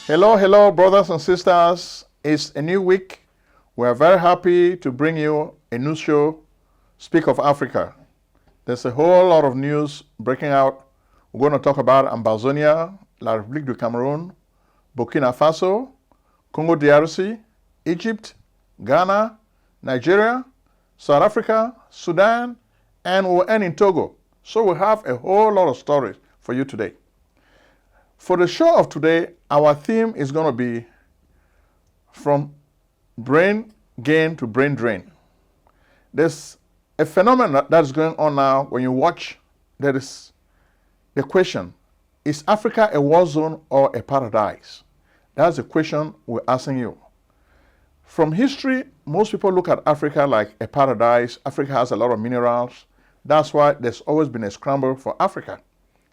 Hello, hello, brothers and sisters. It's a new week. We are very happy to bring you a new show, Speak of Africa. There's a whole lot of news breaking out. We're going to talk about Ambazonia, La République du Cameroon, Burkina Faso, Congo DRC, Egypt, Ghana, Nigeria, South Africa, Sudan, and we'll end in Togo. So we have a whole lot of stories for you today. For the show of today, our theme is going to be from brain gain to brain drain. There's a phenomenon that's going on now. When you watch, there is the question, is Africa a war zone or a paradise? That's the question we're asking you. From history, most people look at Africa like a paradise. Africa has a lot of minerals. That's why there's always been a scramble for Africa.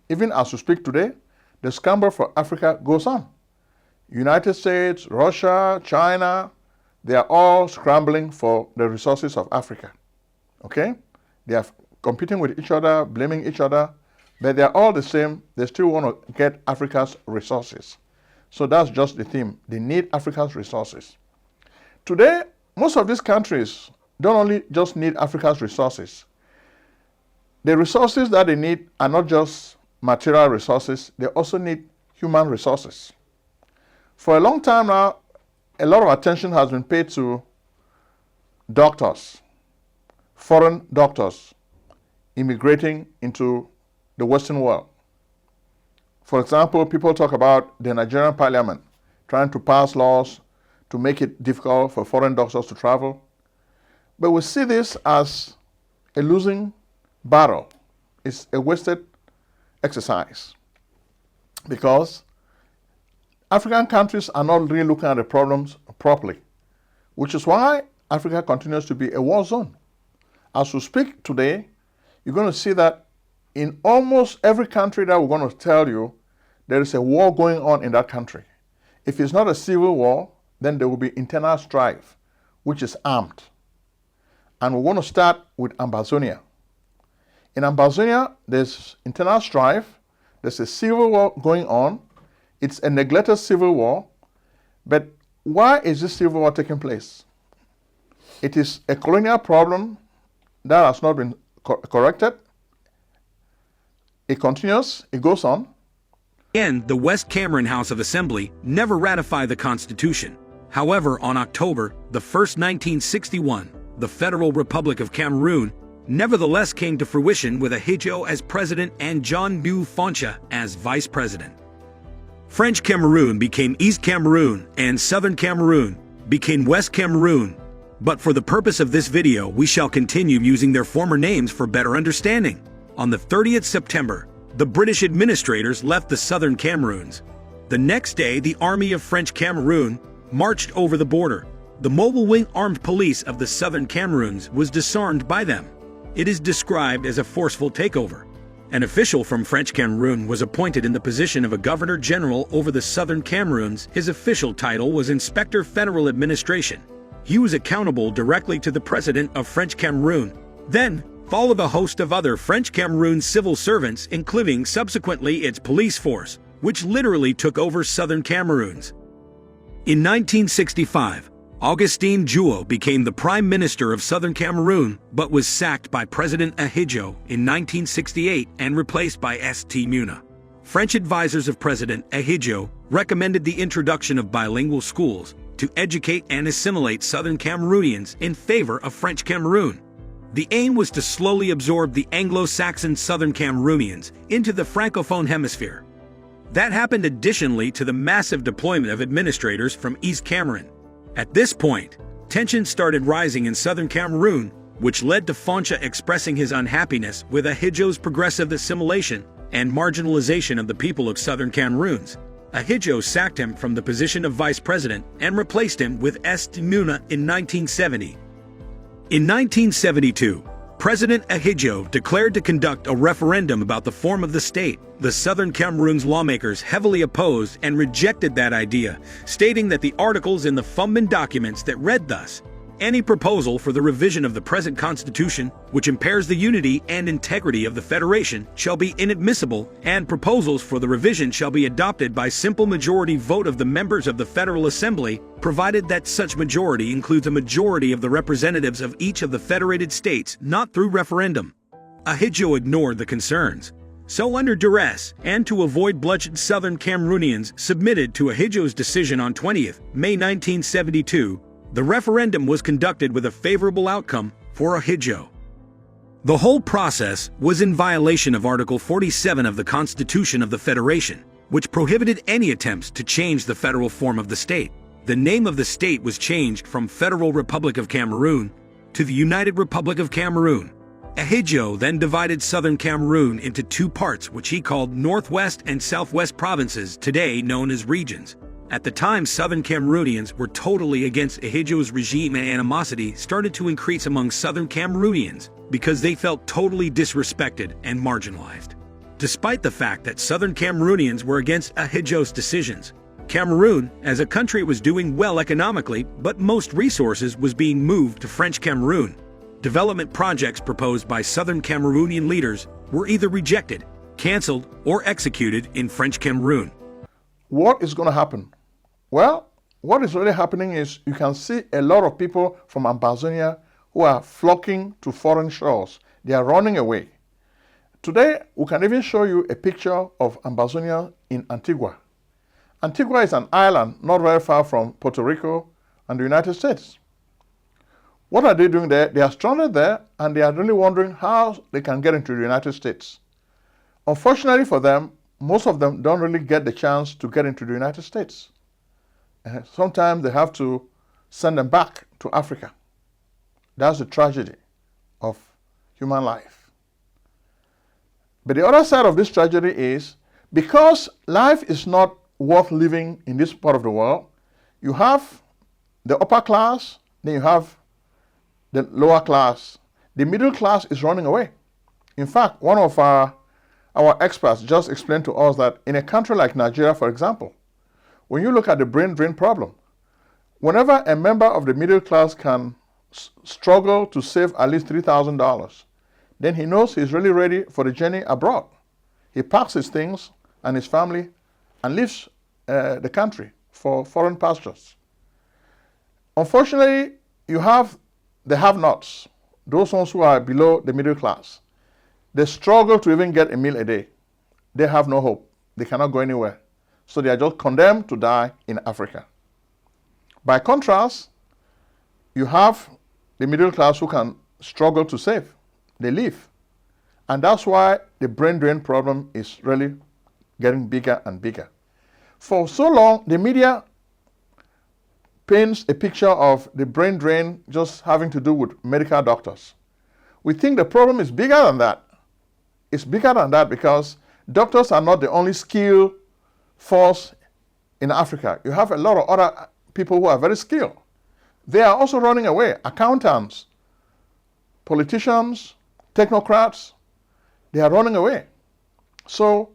Even as we speak today, the scramble for Africa goes on. United States, Russia, China, they are all scrambling for the resources of Africa. Okay? They are competing with each other, blaming each other, but they are all the same. They still want to get Africa's resources. So that's just the theme. They need Africa's resources. Today, most of these countries don't only just need Africa's resources. The resources that they need are not just material resources, they also need human resources. For a long time now, a lot of attention has been paid to doctors, foreign doctors, immigrating into the Western world. For example, people talk about the Nigerian parliament trying to pass laws to make it difficult for foreign doctors to travel. But we see this as a losing battle. It's a wasted exercise because African countries are not really looking at the problems properly, which is why Africa continues to be a war zone. As we speak today, you're going to see that in almost every country that we're going to tell you, there is a war going on in that country. If it's not a civil war, then there will be internal strife, which is armed. And we're going to start with Ambazonia. In Ambazonia, there's internal strife, there's a civil war going on. It's a neglected civil war, but why is this civil war taking place? It is a colonial problem that has not been corrected. It continues, it goes on. Again, the West Cameroon House of Assembly never ratified the Constitution. However, on October the 1st, 1961, the Federal Republic of Cameroon nevertheless came to fruition with Ahidjo as president and John Bu Foncha as vice president. French Cameroon became East Cameroon and Southern Cameroon became West Cameroon, but for the purpose of this video we shall continue using their former names for better understanding. On the 30th September, the British administrators left the Southern Cameroons. The next day, the Army of French Cameroon marched over the border. The mobile wing armed police of the Southern Cameroons was disarmed by them. It is described as a forceful takeover. An official from French Cameroon was appointed in the position of a Governor General over the Southern Cameroons. His official title was Inspector Federal Administration. He was accountable directly to the President of French Cameroon. Then followed a host of other French Cameroon civil servants, including subsequently its police force, which literally took over Southern Cameroons. In 1965, Augustin Juo became the Prime Minister of Southern Cameroon, but was sacked by President Ahidjo in 1968 and replaced by St. Muna. French advisors of President Ahidjo recommended the introduction of bilingual schools to educate and assimilate Southern Cameroonians in favor of French Cameroon. The aim was to slowly absorb the Anglo-Saxon Southern Cameroonians into the Francophone hemisphere. That happened additionally to the massive deployment of administrators from East Cameroon. At this point, tensions started rising in Southern Cameroon, which led to Foncha expressing his unhappiness with Ahidjo's progressive assimilation and marginalization of the people of Southern Cameroons. Ahidjo sacked him from the position of vice president and replaced him with St. Muna in 1970. In 1972, President Ahidjo declared to conduct a referendum about the form of the state. The Southern Cameroon's lawmakers heavily opposed and rejected that idea, stating that the articles in the Fumban documents that read thus, Any proposal for the revision of the present Constitution, which impairs the unity and integrity of the Federation, shall be inadmissible, and proposals for the revision shall be adopted by simple majority vote of the members of the Federal Assembly, provided that such majority includes a majority of the representatives of each of the federated states, not through referendum. Ahidjo ignored the concerns. So under duress, and to avoid bloodshed, Southern Cameroonians submitted to Ahidjo's decision on 20th May 1972. The referendum was conducted with a favorable outcome for Ahidjo. The whole process was in violation of Article 47 of the Constitution of the Federation, which prohibited any attempts to change the federal form of the state. The name of the state was changed from Federal Republic of Cameroon to the United Republic of Cameroon. Ahidjo then divided southern Cameroon into two parts, which he called Northwest and Southwest provinces, today known as regions. At the time, southern Cameroonians were totally against Ahidjo's regime, and animosity started to increase among southern Cameroonians because they felt totally disrespected and marginalized. Despite the fact that southern Cameroonians were against Ahidjo's decisions, Cameroon, as a country, was doing well economically, but most resources was being moved to French Cameroon. Development projects proposed by southern Cameroonian leaders were either rejected, cancelled, or executed in French Cameroon. What is going to happen? Well, what is really happening is you can see a lot of people from Ambazonia who are flocking to foreign shores. They are running away. Today, we can even show you a picture of Ambazonia in Antigua. Antigua is an island not very far from Puerto Rico and the United States. What are they doing there? They are stranded there, and they are really wondering how they can get into the United States. Unfortunately for them, most of them don't really get the chance to get into the United States. Sometimes they have to send them back to Africa. That's the tragedy of human life. But the other side of this tragedy is, because life is not worth living in this part of the world, you have the upper class, then you have the lower class. The middle class is running away. In fact, one of our experts just explained to us that in a country like Nigeria, for example, when you look at the brain drain problem, whenever a member of the middle class can struggle to save at least $3,000, then he knows he's really ready for the journey abroad. He packs his things and his family and leaves the country for foreign pastures. Unfortunately, you have the have-nots, those ones who are below the middle class. They struggle to even get a meal a day. They have no hope. They cannot go anywhere. So they are just condemned to die in Africa. By contrast, you have the middle class who can struggle to save. They leave. And that's why the brain drain problem is really getting bigger and bigger. For so long, the media paints a picture of the brain drain just having to do with medical doctors. We think the problem is bigger than that. It's bigger than that because doctors are not the only skilled force in Africa. You have a lot of other people who are very skilled. They are also running away. Accountants, politicians, technocrats, they are running away. So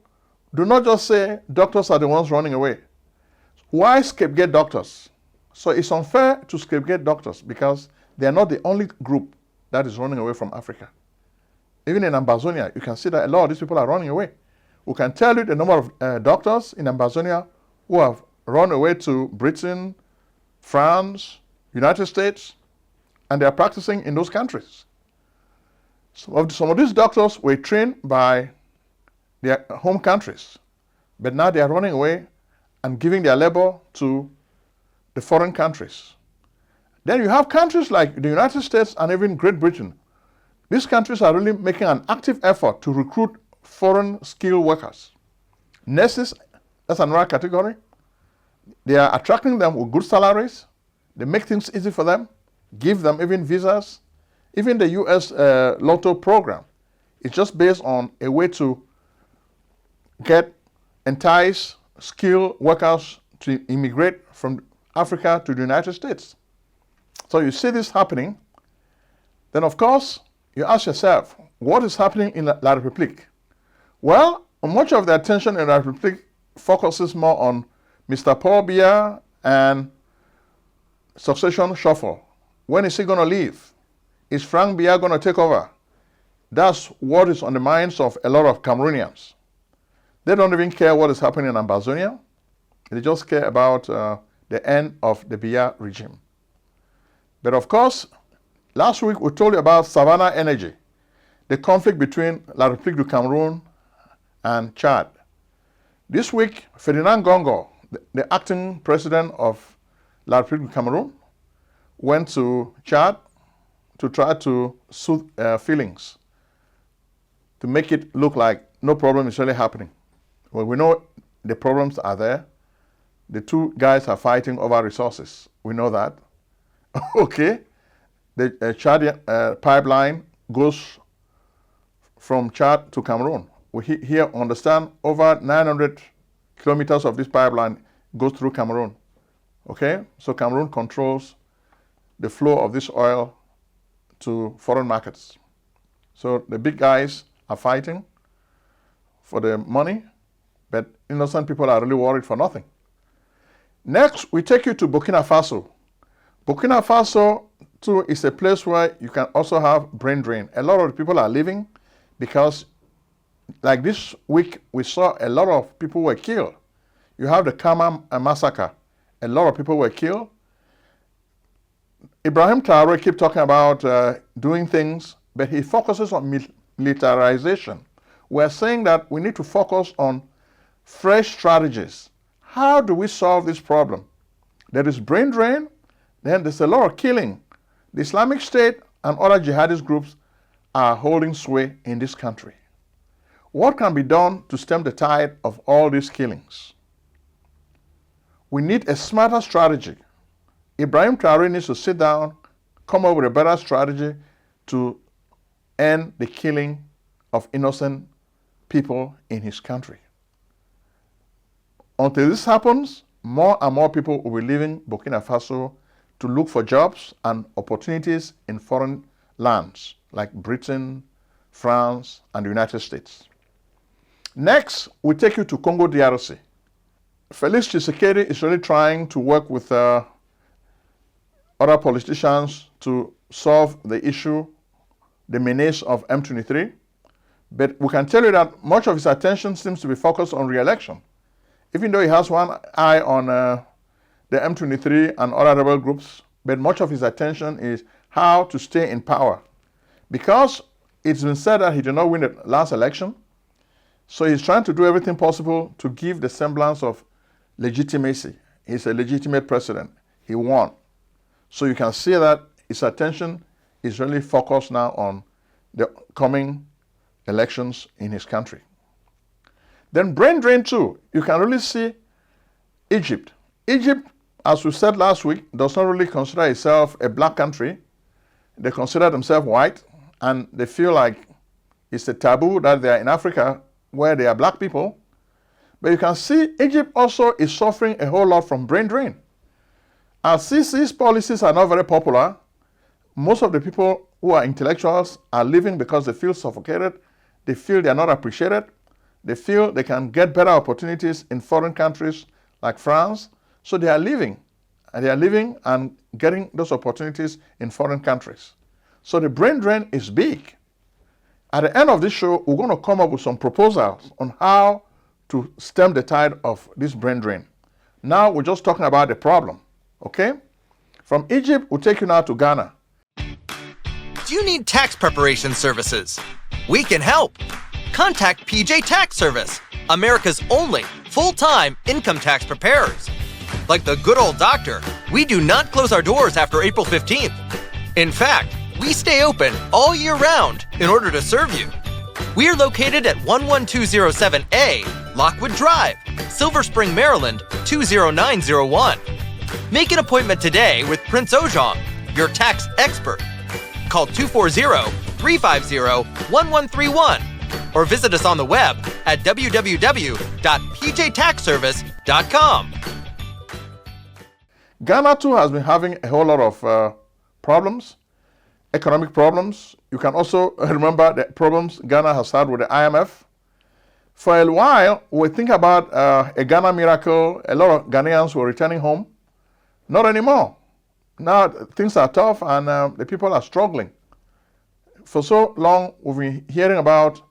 do not just say doctors are the ones running away. Why scapegoat doctors? So it's unfair to scapegoat doctors because they are not the only group that is running away from Africa. Even in Ambazonia, you can see that a lot of these people are running away. We can tell you the number of doctors in Ambazonia who have run away to Britain, France, United States, and they are practicing in those countries. Some of these doctors were trained by their home countries, but now they are running away and giving their labor to the foreign countries. Then you have countries like the United States and even Great Britain. These countries are really making an active effort to recruit foreign skilled workers. Nurses, that's another category. They are attracting them with good salaries. They make things easy for them, give them even visas. Even the U.S. Lotto program is just based on a way to entice skilled workers to immigrate from Africa to the United States. So you see this happening, then of course you ask yourself, what is happening in La République? Well, much of the attention in La République focuses more on Mr. Paul Biya and succession shuffle. When is he going to leave? Is Frank Biya going to take over? That's what is on the minds of a lot of Cameroonians. They don't even care what is happening in Ambazonia. They just care about the end of the Biya regime. But of course, last week we told you about Savannah Energy, the conflict between La République du Cameroon and Chad. This week, Ferdinand Gongo, the acting president of La République du Cameroon, went to Chad to try to soothe feelings, to make it look like no problem is really happening. Well, we know the problems are there. The two guys are fighting over resources. We know that. Okay. The Chad pipeline goes from Chad to Cameroon. We here understand over 900 kilometers of this pipeline goes through Cameroon. Okay? So Cameroon controls the flow of this oil to foreign markets. So the big guys are fighting for the money, but innocent people are really worried for nothing. Next, we take you to Burkina Faso. Burkina Faso, too, is a place where you can also have brain drain. A lot of people are leaving because, like this week, we saw a lot of people were killed. You have the Kama massacre. A lot of people were killed. Ibrahim Traoré keeps talking about doing things, but he focuses on militarization. We're saying that we need to focus on fresh strategies. How do we solve this problem? There is brain drain, then there's a lot of killing. The Islamic State and other jihadist groups are holding sway in this country. What can be done to stem the tide of all these killings? We need a smarter strategy. Ibrahim Traoré needs to sit down, come up with a better strategy to end the killing of innocent people in his country. Until this happens, more and more people will be leaving Burkina Faso to look for jobs and opportunities in foreign lands like Britain, France, and the United States. Next, we take you to Congo DRC. Felix Tshisekedi is really trying to work with other politicians to solve the issue, the menace of M23. But we can tell you that much of his attention seems to be focused on re-election. Even though he has one eye on the M23 and other rebel groups, but much of his attention is how to stay in power. Because it's been said that he did not win the last election, so he's trying to do everything possible to give the semblance of legitimacy. He's a legitimate president. He won. So you can see that his attention is really focused now on the coming elections in his country. Then brain drain too. You can really see Egypt. Egypt, as we said last week, does not really consider itself a black country. They consider themselves white, and they feel like it's a taboo that they are in Africa where they are black people. But you can see Egypt also is suffering a whole lot from brain drain. As Sisi's policies are not very popular, most of the people who are intellectuals are leaving because they feel suffocated, they feel they are not appreciated, they feel they can get better opportunities in foreign countries like France, so they are leaving. And they are leaving and getting those opportunities in foreign countries. So the brain drain is big. At the end of this show, we're going to come up with some proposals on how to stem the tide of this brain drain. Now we're just talking about the problem, okay? From Egypt, we'll take you now to Ghana. Do you need tax preparation services? We can help. Contact PJ Tax Service, America's only full-time income tax preparers. Like the good old doctor, we do not close our doors after April 15th. In fact, we stay open all year round in order to serve you. We are located at 11207A, Lockwood Drive, Silver Spring, Maryland, 20901. Make an appointment today with Prince Ojong, your tax expert. Call 240-350-1131 or visit us on the web at www.pjtaxservice.com. Ghana too has been having a whole lot of problems, economic problems. You can also remember the problems Ghana has had with the IMF. For a while, we think about a Ghana miracle. A lot of Ghanaians were returning home. Not anymore. now things are tough and the people are struggling. For so long, we've been hearing about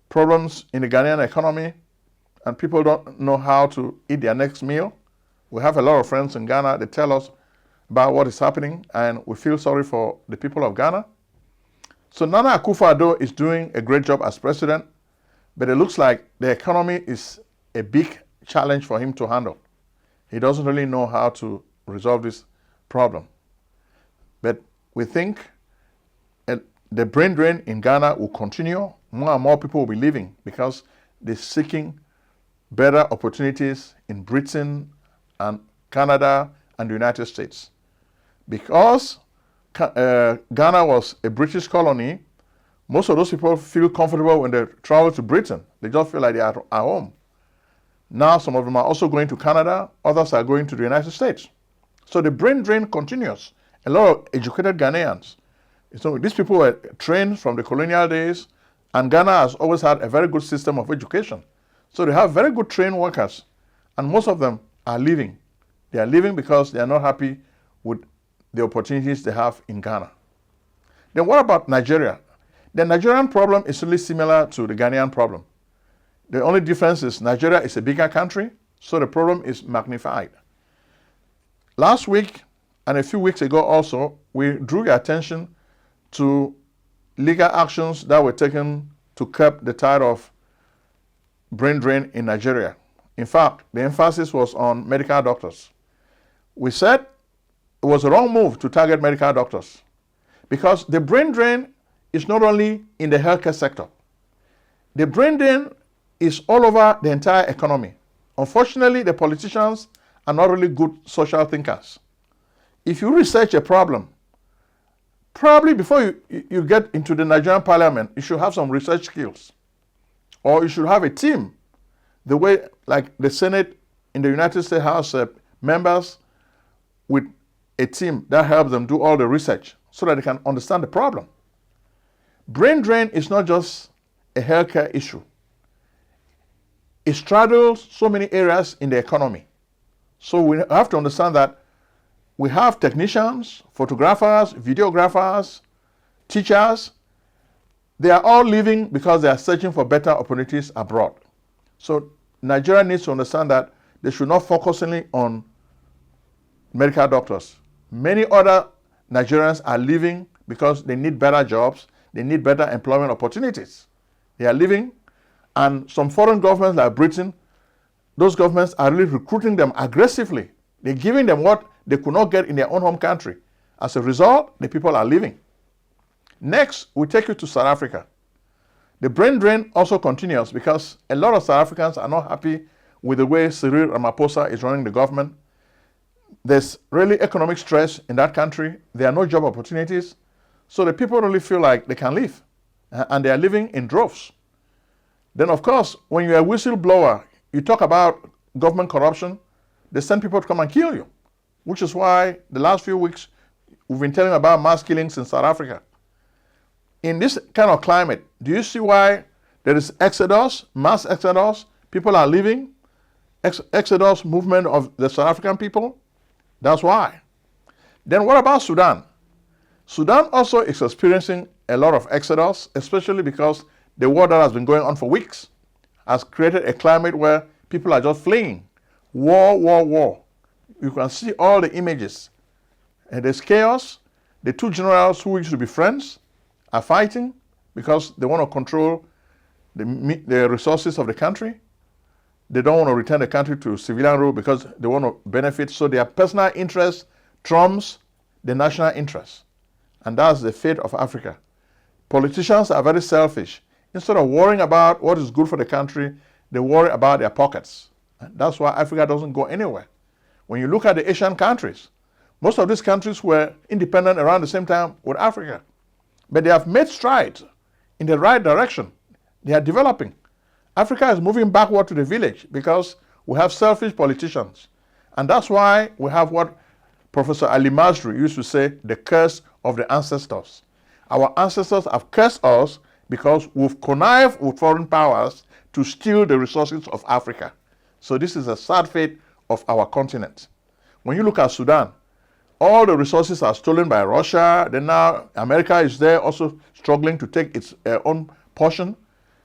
problems in the Ghanaian economy, and people don't know how to eat their next meal. We have a lot of friends in Ghana. They tell us about what is happening, and we feel sorry for the people of Ghana. So Nana Akufo-Addo is doing a great job as president, but it looks like the economy is a big challenge for him to handle. He doesn't really know how to resolve this problem. But we think the brain drain in Ghana will continue. More and more people will be leaving because they're seeking better opportunities in Britain and Canada and the United States. Because Ghana was a British colony, most of those people feel comfortable when they travel to Britain. They just feel like they are at home. Now some of them are also going to Canada, others are going to the United States. So the brain drain continues. A lot of educated Ghanaians. So these people were trained from the colonial days, and Ghana has always had a very good system of education. So they have very good trained workers, and most of them are leaving. They are leaving because they are not happy with the opportunities they have in Ghana. Then what about Nigeria? The Nigerian problem is really similar to the Ghanaian problem. The only difference is Nigeria is a bigger country, so the problem is magnified. Last week and a few weeks ago also, we drew your attention to legal actions that were taken to curb the tide of brain drain in Nigeria. In fact, the emphasis was on medical doctors. We said it was a wrong move to target medical doctors because the brain drain is not only in the healthcare sector. The brain drain is all over the entire economy. Unfortunately, the politicians are not really good social thinkers. If you research a problem, probably before you get into the Nigerian parliament, you should have some research skills. Or you should have a team, the way like the Senate in the United States House members with a team that helps them do all the research so that they can understand the problem. Brain drain is not just a healthcare issue. It straddles so many areas in the economy. So we have to understand that we have technicians, photographers, videographers, teachers. They are all leaving because they are searching for better opportunities abroad. So Nigeria needs to understand that they should not focus only on medical doctors. Many other Nigerians are leaving because they need better jobs, they need better employment opportunities. They are leaving, and some foreign governments like Britain, those governments are really recruiting them aggressively. They're giving them what they could not get in their own home country. As a result, the people are leaving. Next, we take you to South Africa. The brain drain also continues because a lot of South Africans are not happy with the way Cyril Ramaphosa is running the government. There's really economic stress in that country. There are no job opportunities. So the people really feel like they can leave. And they are living in droves. Then, of course, when you're a whistleblower, you talk about government corruption, they send people to come and kill you, which is why the last few weeks we've been telling about mass killings in South Africa. In this kind of climate, do you see why there is exodus, mass exodus? People are leaving. Exodus movement of the South African people. That's why. Then what about Sudan? Sudan also is experiencing a lot of exodus, especially because the war that has been going on for weeks has created a climate where people are just fleeing. War, war, war. You can see all the images. And there's chaos. The two generals who used to be friends are fighting because they want to control the resources of the country. They don't want to return the country to civilian rule because they want to benefit. So their personal interest trumps the national interest. And that's the fate of Africa. Politicians are very selfish. Instead of worrying about what is good for the country, they worry about their pockets. And that's why Africa doesn't go anywhere. When you look at the Asian countries, most of these countries were independent around the same time with Africa. But they have made strides in the right direction. They are developing. Africa is moving backward to the village because we have selfish politicians. And that's why we have what Professor Ali Masri used to say, the curse of the ancestors. Our ancestors have cursed us because we've connived with foreign powers to steal the resources of Africa. So this is a sad fate of our continent. When you look at Sudan, all the resources are stolen by Russia. Then now America is there also struggling to take its own portion.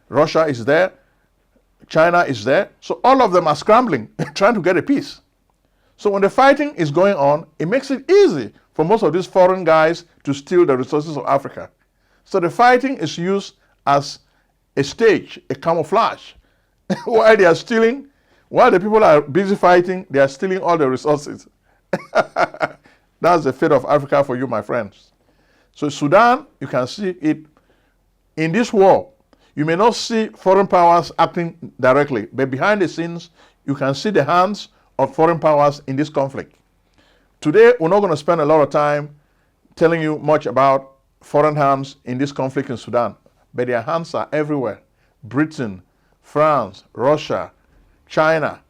Russia is there. China is there. So all of them are scrambling, trying to get a piece. So when the fighting is going on, it makes it easy for most of these foreign guys to steal the resources of Africa. So the fighting is used as a stage, a camouflage. While they are stealing, while the people are busy fighting, they are stealing all the resources. That's the fate of Africa for you, my friends. So Sudan, you can see it in this war. You may not see foreign powers acting directly, but behind the scenes, you can see the hands of foreign powers in this conflict. Today, we're not going to spend a lot of time telling you much about foreign hands in this conflict in Sudan, but their hands are everywhere. Britain, France, Russia, China,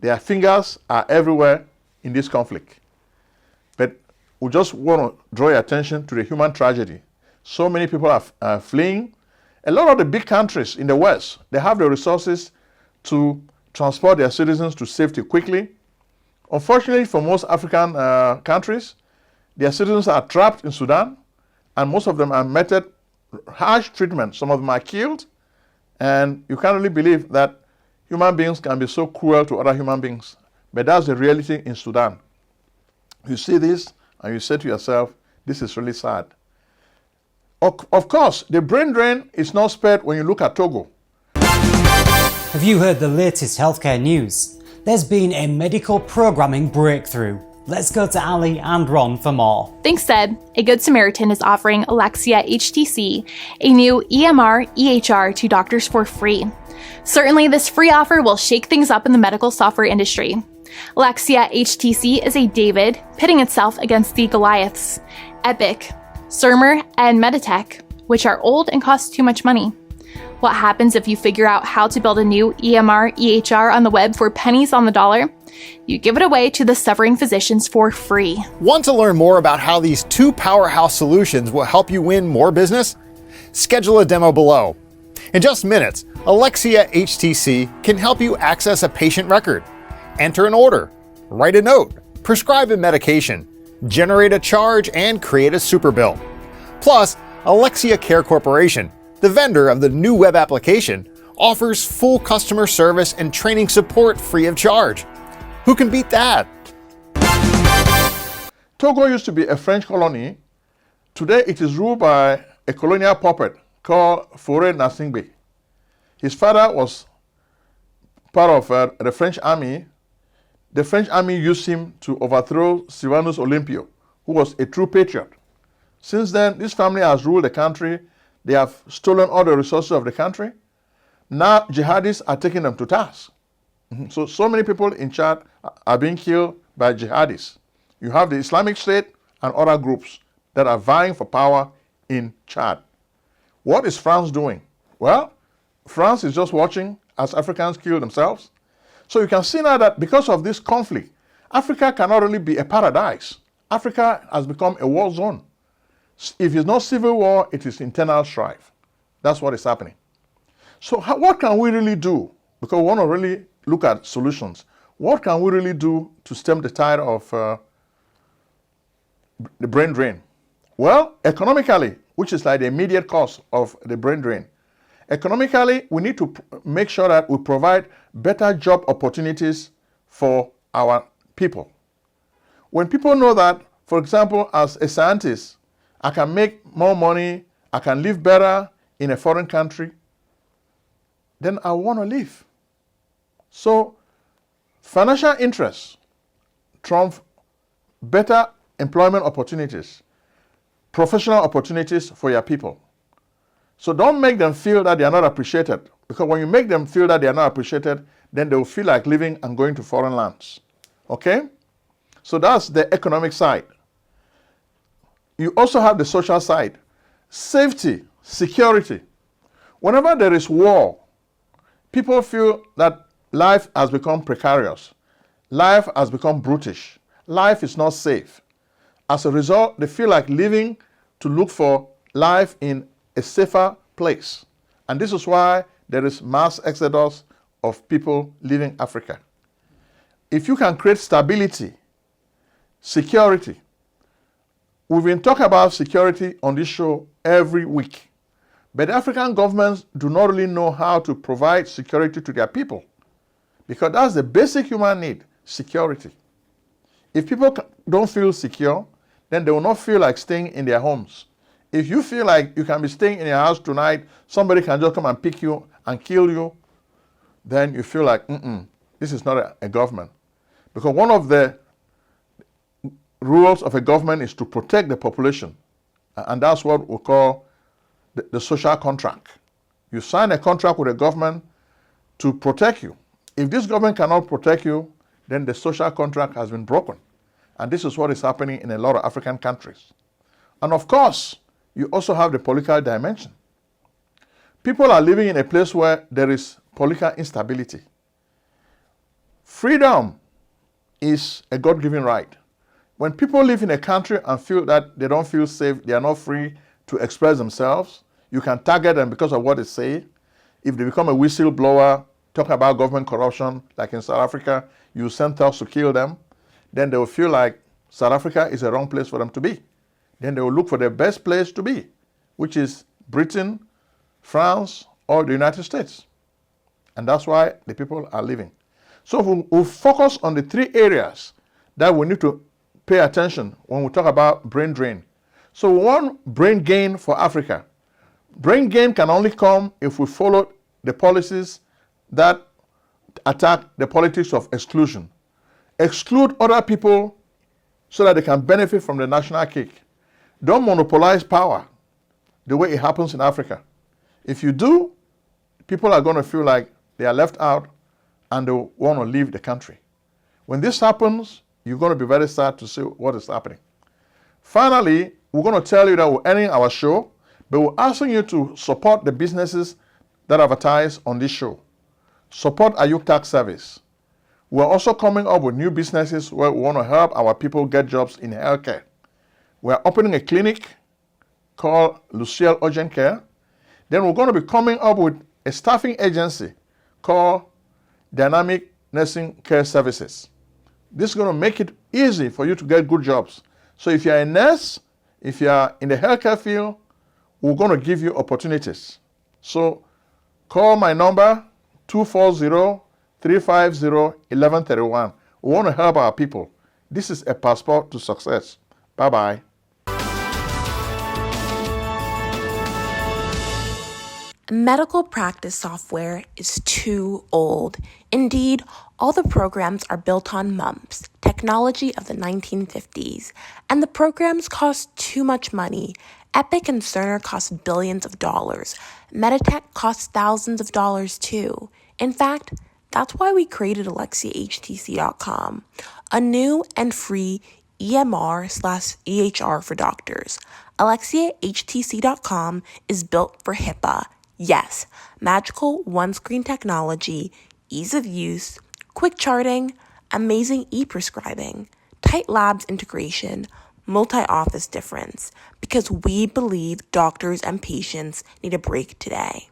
their fingers are everywhere in this conflict. But we just want to draw your attention to the human tragedy. So many people are fleeing. A lot of the big countries in the West, they have the resources to transport their citizens to safety quickly. Unfortunately, for most African countries, their citizens are trapped in Sudan, and most of them are meted harsh treatment. Some of them are killed, and you can't really believe that human beings can be so cruel to other human beings. But that's the reality in Sudan. You see this, and you say to yourself, this is really sad. Of course, the brain drain is not spared when you look at Togo. Have you heard the latest healthcare news? There's been a medical programming breakthrough. Let's go to Ali and Ron for more. Thanks, Seb. A Good Samaritan is offering Alexia HTC, a new EMR EHR, to doctors for free. Certainly, this free offer will shake things up in the medical software industry. Alexia HTC is a David pitting itself against the Goliaths, Epic, Cerner, and Meditech, which are old and cost too much money. What happens if you figure out how to build a new EMR EHR on the web for pennies on the dollar? You give it away to the suffering physicians for free. Want to learn more about how these two powerhouse solutions will help you win more business? Schedule a demo below. In just minutes, Alexia HTC can help you access a patient record, enter an order, write a note, prescribe a medication, generate a charge, and create a super bill. Plus, Alexia Care Corporation, the vendor of the new web application, offers full customer service and training support free of charge. Who can beat that? Togo used to be a French colony. Today it is ruled by a colonial puppet called Faure Gnassingbé. His father was part of the French army. The French army used him to overthrow Sylvanus Olympio, who was a true patriot. Since then, this family has ruled the country. They have stolen all the resources of the country. Now jihadists are taking them to task. So many people in Chad are being killed by jihadists. You have the Islamic State and other groups that are vying for power in Chad. What is France doing? Well, France is just watching as Africans kill themselves. So you can see now that because of this conflict, Africa cannot really be a paradise. Africa has become a war zone. If it's not civil war, it is internal strife. That's what is happening. So what can we really do? Because we want to really look at solutions. What can we really do to stem the tide of the brain drain? Well, economically, which is like the immediate cause of the brain drain. Economically, we need to make sure that we provide better job opportunities for our people. When people know that, for example, as a scientist, I can make more money, I can live better in a foreign country, then I want to live. So financial interests trump better employment opportunities, professional opportunities for your people. So don't make them feel that they are not appreciated, because when you make them feel that they are not appreciated, then they will feel like living and going to foreign lands. Okay? So that's the economic side. You also have the social side. Safety, security. Whenever there is war, people feel that life has become precarious. Life has become brutish. Life is not safe. As a result, they feel like living to look for life in a safer place. And this is why there is mass exodus of people leaving Africa. If you can create stability, security, We've been talking about security on this show every week. But African governments do not really know how to provide security to their people, because that's the basic human need, security. If people don't feel secure, then they will not feel like staying in their homes. If you feel like you can be staying in your house tonight, somebody can just come and pick you and kill you, then you feel like, this is not a government. Because one of the rules of a government is to protect the population. And that's what we call the social contract. You sign a contract with a government to protect you. If this government cannot protect you, then the social contract has been broken. And this is what is happening in a lot of African countries. And of course, you also have the political dimension. People are living in a place where there is political instability. Freedom is a God-given right. When people live in a country and feel that they don't feel safe, they are not free to express themselves, you can target them because of what they say. If they become a whistleblower, talk about government corruption, like in South Africa, you send thugs to kill them, then they will feel like South Africa is the wrong place for them to be. Then they will look for the best place to be, which is Britain, France, or the United States. And that's why the people are leaving. So we'll focus on the three areas that we need to pay attention when we talk about brain drain. So we want brain gain for Africa. Brain gain can only come if we follow the policies that attack the politics of exclusion. Exclude other people so that they can benefit from the national cake. Don't monopolize power the way it happens in Africa. If you do, people are going to feel like they are left out and they want to leave the country. When this happens, you're going to be very sad to see what is happening. Finally, we're going to tell you that we're ending our show, but we're asking you to support the businesses that advertise on this show. Support Ayuk Tax Service. We're also coming up with new businesses where we want to help our people get jobs in healthcare. We're opening a clinic called Lucille Urgent Care. Then we're going to be coming up with a staffing agency called Dynamic Nursing Care Services. This is going to make it easy for you to get good jobs. So if you're a nurse, if you're in the healthcare field, we're going to give you opportunities. So call my number, 240-350-1131. We want to help our people. This is a passport to success. Bye-bye. Medical practice software is too old. Indeed, all the programs are built on MUMPS, technology of the 1950s, and the programs cost too much money. Epic and Cerner cost billions of dollars. Meditech costs thousands of dollars too. In fact, that's why we created AlexiaHTC.com, a new and free EMR/EHR for doctors. AlexiaHTC.com is built for HIPAA. Yes, magical one-screen technology, ease of use, quick charting, amazing e-prescribing, tight labs integration, multi-office difference, because we believe doctors and patients need a break today.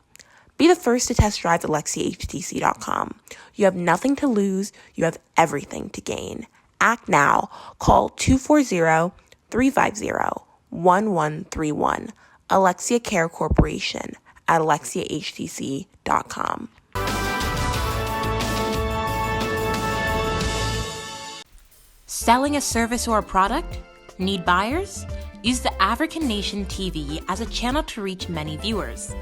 Be the first to test drive AlexiaHTC.com. You have nothing to lose, you have everything to gain. Act now. Call 240-350-1131. Alexia Care Corporation at AlexiaHTC.com. Selling a service or a product? Need buyers? Use the African Nation TV as a channel to reach many viewers.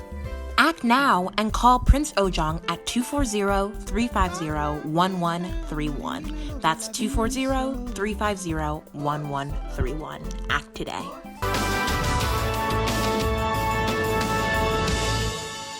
Act now and call Prince Ojong at 240-350-1131. That's 240-350-1131. Act today.